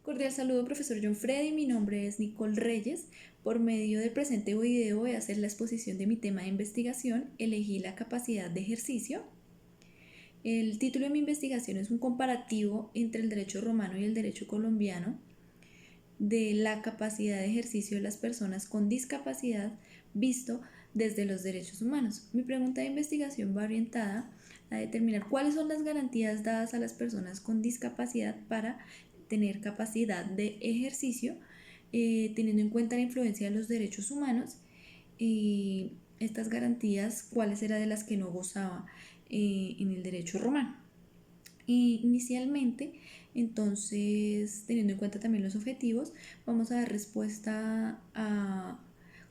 Cordial saludo, profesor John Freddy. Mi nombre es Nicole Reyes. Por medio del presente video voy a hacer la exposición de mi tema de investigación. Elegí la capacidad de ejercicio. El título de mi investigación es un comparativo entre el derecho romano y el derecho colombiano de la capacidad de ejercicio de las personas con discapacidad visto desde los derechos humanos. Mi pregunta de investigación va orientada a determinar cuáles son las garantías dadas a las personas con discapacidad para tener capacidad de ejercicio, teniendo en cuenta la influencia de los derechos humanos y estas garantías, cuáles eran de las que no gozaba en el derecho romano. Inicialmente, entonces, teniendo en cuenta también los objetivos, vamos a dar respuesta a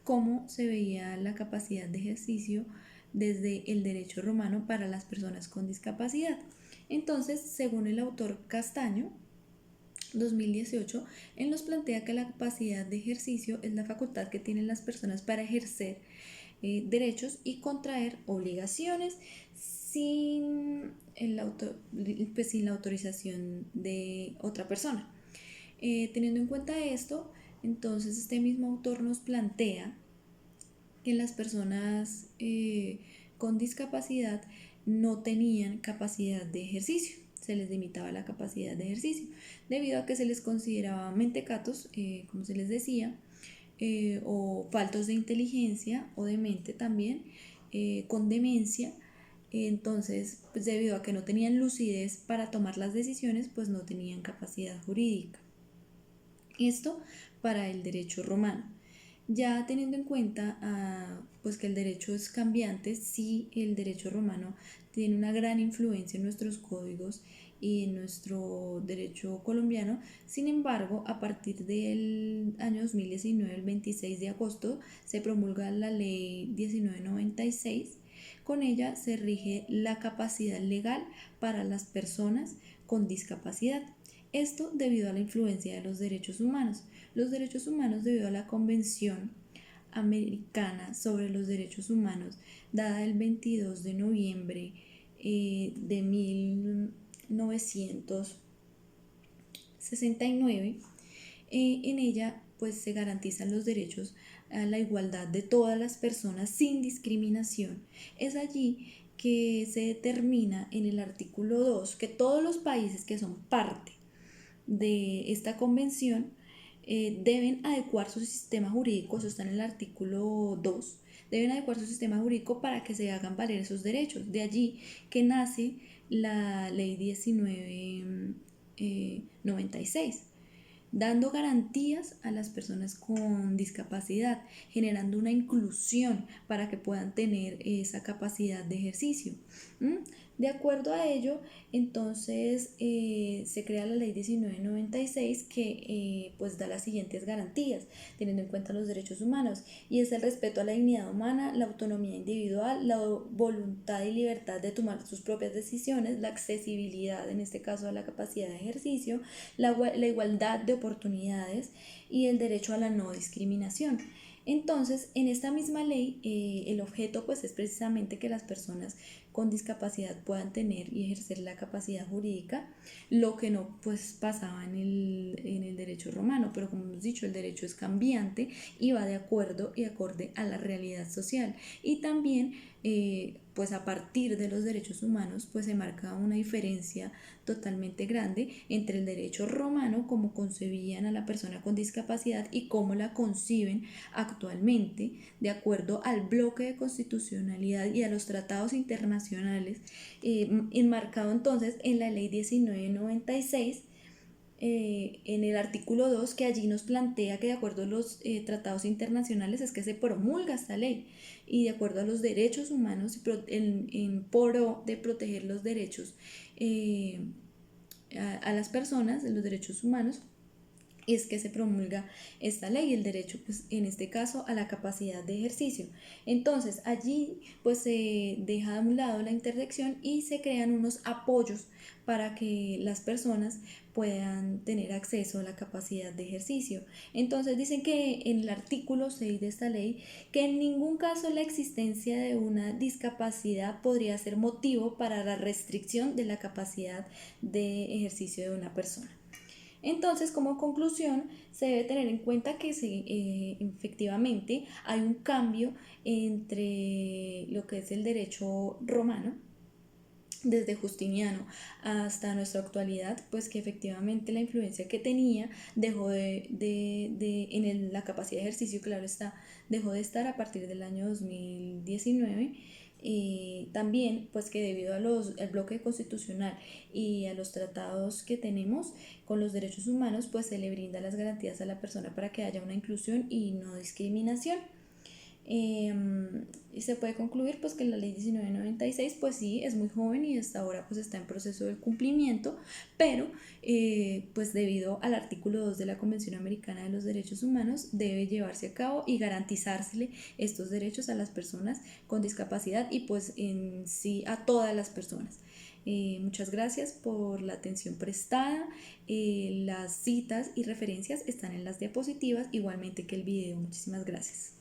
cómo se veía la capacidad de ejercicio desde el derecho romano para las personas con discapacidad. Entonces, según el autor Castaño, 2018, él nos plantea que la capacidad de ejercicio es la facultad que tienen las personas para ejercer derechos y contraer obligaciones sin, sin la autorización de otra persona. Teniendo en cuenta esto, entonces este mismo autor nos plantea que las personas con discapacidad no tenían capacidad de ejercicio, se les limitaba la capacidad de ejercicio, debido a que se les consideraba mentecatos, como se les decía, o faltos de inteligencia o de mente también, con demencia. Entonces, pues debido a que no tenían lucidez para tomar las decisiones, pues no tenían capacidad jurídica. Esto para el derecho romano. Ya teniendo en cuenta pues que el derecho es cambiante, sí, el derecho romano tiene una gran influencia en nuestros códigos y en nuestro derecho colombiano. Sin embargo, a partir del año 2019, el 26 de agosto, se promulga la ley 1996. Con ella se rige la capacidad legal para las personas con discapacidad. Esto debido a la influencia de los derechos humanos. Los derechos humanos debido a la Convención Americana sobre los Derechos Humanos, dada el 22 de noviembre de 1969. En ella pues se garantizan los derechos a la igualdad de todas las personas sin discriminación. Es allí que se determina en el artículo 2 que todos los países que son parte de esta convención deben adecuar su sistema jurídico, eso está en el artículo 2, deben adecuar su sistema jurídico para que se hagan valer esos derechos. De allí que nace la ley 1996, dando garantías a las personas con discapacidad, generando una inclusión para que puedan tener esa capacidad de ejercicio. De acuerdo a ello, entonces se crea la ley 1996 que pues da las siguientes garantías, teniendo en cuenta los derechos humanos, y es el respeto a la dignidad humana, la autonomía individual, la voluntad y libertad de tomar sus propias decisiones, la accesibilidad, en este caso a la capacidad de ejercicio, la igualdad de oportunidades y el derecho a la no discriminación. Entonces, en esta misma ley, el objeto pues es precisamente que las personas con discapacidad puedan tener y ejercer la capacidad jurídica, lo que no pues pasaba en el derecho romano, pero como hemos dicho, el derecho es cambiante y va de acuerdo y acorde a la realidad social. Y también pues a partir de los derechos humanos pues se marca una diferencia totalmente grande entre el derecho romano, como concebían a la persona con discapacidad, y cómo la conciben actualmente de acuerdo al bloque de constitucionalidad y a los tratados internacionales, enmarcado entonces en la ley 1996, en el artículo 2, que allí nos plantea que de acuerdo a los tratados internacionales es que se promulga esta ley, y de acuerdo a los derechos humanos en pro de proteger los derechos a las personas, de los derechos humanos, es que se promulga esta ley, el derecho pues en este caso a la capacidad de ejercicio. Entonces allí pues se deja de un lado la interdicción y se crean unos apoyos para que las personas puedan tener acceso a la capacidad de ejercicio. Entonces dicen que en el artículo 6 de esta ley que en ningún caso la existencia de una discapacidad podría ser motivo para la restricción de la capacidad de ejercicio de una persona. Entonces, como conclusión, se debe tener en cuenta que efectivamente hay un cambio entre lo que es el derecho romano desde Justiniano hasta nuestra actualidad, pues que efectivamente la influencia que tenía dejó la capacidad de ejercicio, claro está, dejó de estar a partir del año 2019. También pues que debido al bloque constitucional y a los tratados que tenemos con los derechos humanos, pues se le brinda las garantías a la persona para que haya una inclusión y no discriminación. Y se puede concluir pues que la ley 1996 pues sí es muy joven y hasta ahora pues está en proceso de cumplimiento, pero pues debido al artículo 2 de la Convención Americana de los Derechos Humanos debe llevarse a cabo y garantizársele estos derechos a las personas con discapacidad y pues en sí a todas las personas. Muchas gracias por la atención prestada. Las citas y referencias están en las diapositivas, igualmente que el video. Muchísimas gracias.